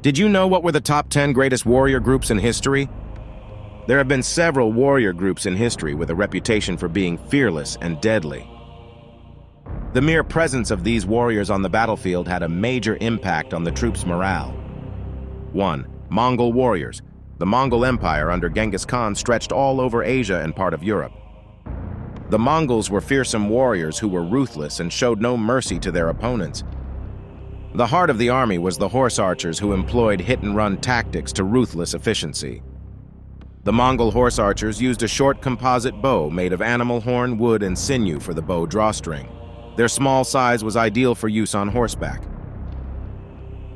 Did you know what were the top 10 greatest warrior groups in history? There have been several warrior groups in history with a reputation for being fearless and deadly. The mere presence of these warriors on the battlefield had a major impact on the troops' morale. 1. Mongol Warriors. The Mongol Empire under Genghis Khan stretched all over Asia and part of Europe. The Mongols were fearsome warriors who were ruthless and showed no mercy to their opponents. The heart of the army was the horse archers who employed hit-and-run tactics to ruthless efficiency. The Mongol horse archers used a short composite bow made of animal horn, wood, and sinew for the bow drawstring. Their small size was ideal for use on horseback.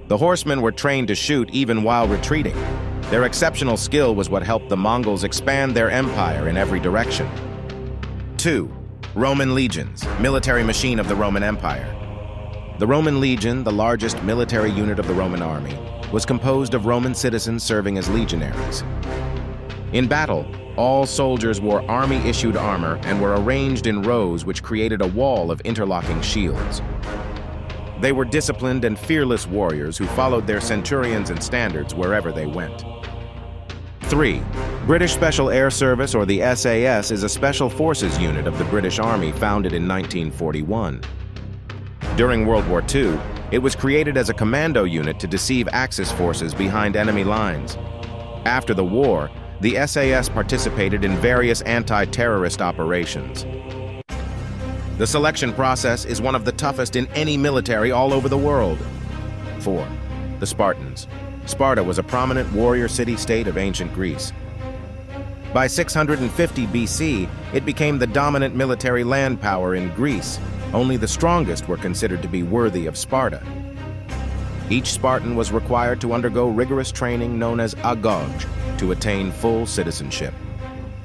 The horsemen were trained to shoot even while retreating. Their exceptional skill was what helped the Mongols expand their empire in every direction. 2. Roman legions, military machine of the Roman Empire. The Roman legion, the largest military unit of the Roman army, was composed of Roman citizens serving as legionaries. In battle, all soldiers wore army-issued armor and were arranged in rows which created a wall of interlocking shields. They were disciplined and fearless warriors who followed their centurions and standards wherever they went. 3. British Special Air Service, or the SAS, is a special forces unit of the British Army founded in 1941. During World War II, it was created as a commando unit to deceive Axis forces behind enemy lines. After the war, the SAS participated in various anti-terrorist operations. The selection process is one of the toughest in any military all over the world. 4. The Spartans. Sparta was a prominent warrior city-state of ancient Greece. By 650 BC, it became the dominant military land power in Greece. Only the strongest were considered to be worthy of Sparta. Each Spartan was required to undergo rigorous training known as agog to attain full citizenship.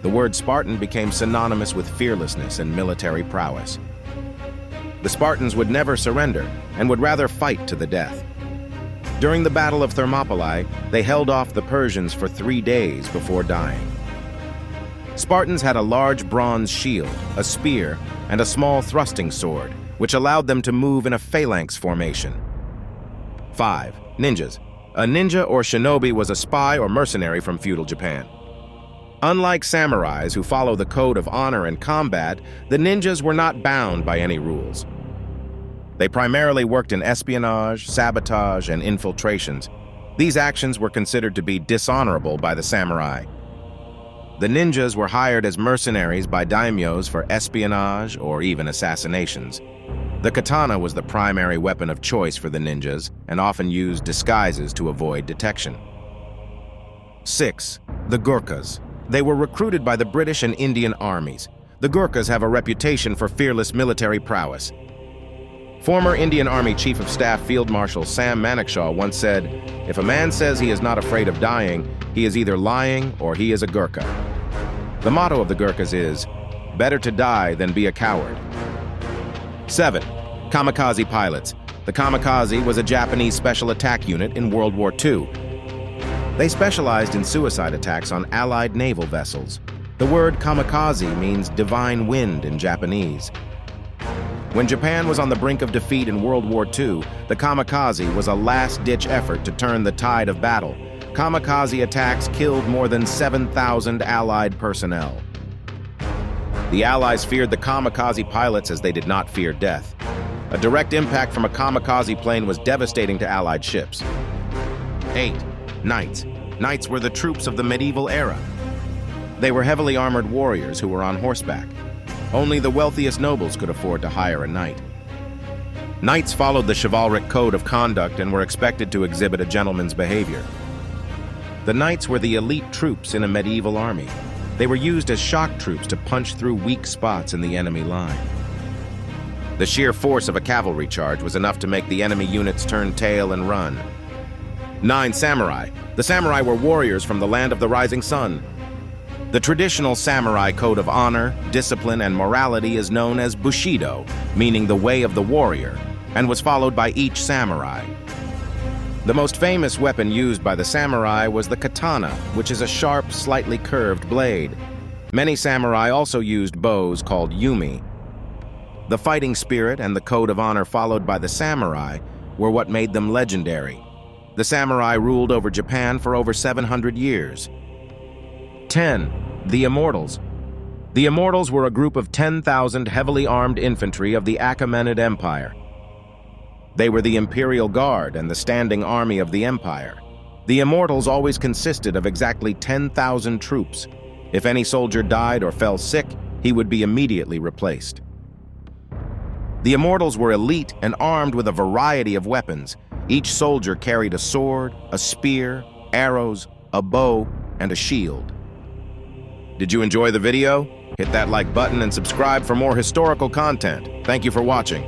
The word Spartan became synonymous with fearlessness and military prowess. The Spartans would never surrender and would rather fight to the death. During the Battle of Thermopylae, they held off the Persians for 3 days before dying. Spartans had a large bronze shield, a spear, and a small thrusting sword, which allowed them to move in a phalanx formation. 5. Ninjas. A ninja or shinobi was a spy or mercenary from feudal Japan. Unlike samurais who follow the code of honor in combat, the ninjas were not bound by any rules. They primarily worked in espionage, sabotage, and infiltrations. These actions were considered to be dishonorable by the samurai. The ninjas were hired as mercenaries by daimyos for espionage or even assassinations. The katana was the primary weapon of choice for the ninjas and often used disguises to avoid detection. 6. The Gurkhas. They were recruited by the British and Indian armies. The Gurkhas have a reputation for fearless military prowess. Former Indian Army Chief of Staff Field Marshal Sam Manekshaw once said, "If a man says he is not afraid of dying, he is either lying or he is a Gurkha." The motto of the Gurkhas is, "Better to die than be a coward." 7. Kamikaze pilots. The kamikaze was a Japanese special attack unit in World War II. They specialized in suicide attacks on Allied naval vessels. The word kamikaze means divine wind in Japanese. When Japan was on the brink of defeat in World War II, the kamikaze was a last-ditch effort to turn the tide of battle. Kamikaze attacks killed more than 7,000 Allied personnel. The Allies feared the kamikaze pilots as they did not fear death. A direct impact from a kamikaze plane was devastating to Allied ships. 8. Knights. Knights were the troops of the medieval era. They were heavily armored warriors who were on horseback. Only the wealthiest nobles could afford to hire a knight. Knights followed the chivalric code of conduct and were expected to exhibit a gentleman's behavior. The knights were the elite troops in a medieval army. They were used as shock troops to punch through weak spots in the enemy line. The sheer force of a cavalry charge was enough to make the enemy units turn tail and run. 9. Samurai. The samurai were warriors from the land of the rising sun. The traditional samurai code of honor, discipline, and morality is known as Bushido, meaning the way of the warrior, and was followed by each samurai. The most famous weapon used by the samurai was the katana, which is a sharp, slightly curved blade. Many samurai also used bows called yumi. The fighting spirit and the code of honor followed by the samurai were what made them legendary. The samurai ruled over Japan for over 700 years. 10. The Immortals. The Immortals were a group of 10,000 heavily armed infantry of the Achaemenid Empire. They were the Imperial Guard and the standing army of the empire. The Immortals always consisted of exactly 10,000 troops. If any soldier died or fell sick, he would be immediately replaced. The Immortals were elite and armed with a variety of weapons. Each soldier carried a sword, a spear, arrows, a bow, and a shield. Did you enjoy the video? Hit that like button and subscribe for more historical content. Thank you for watching.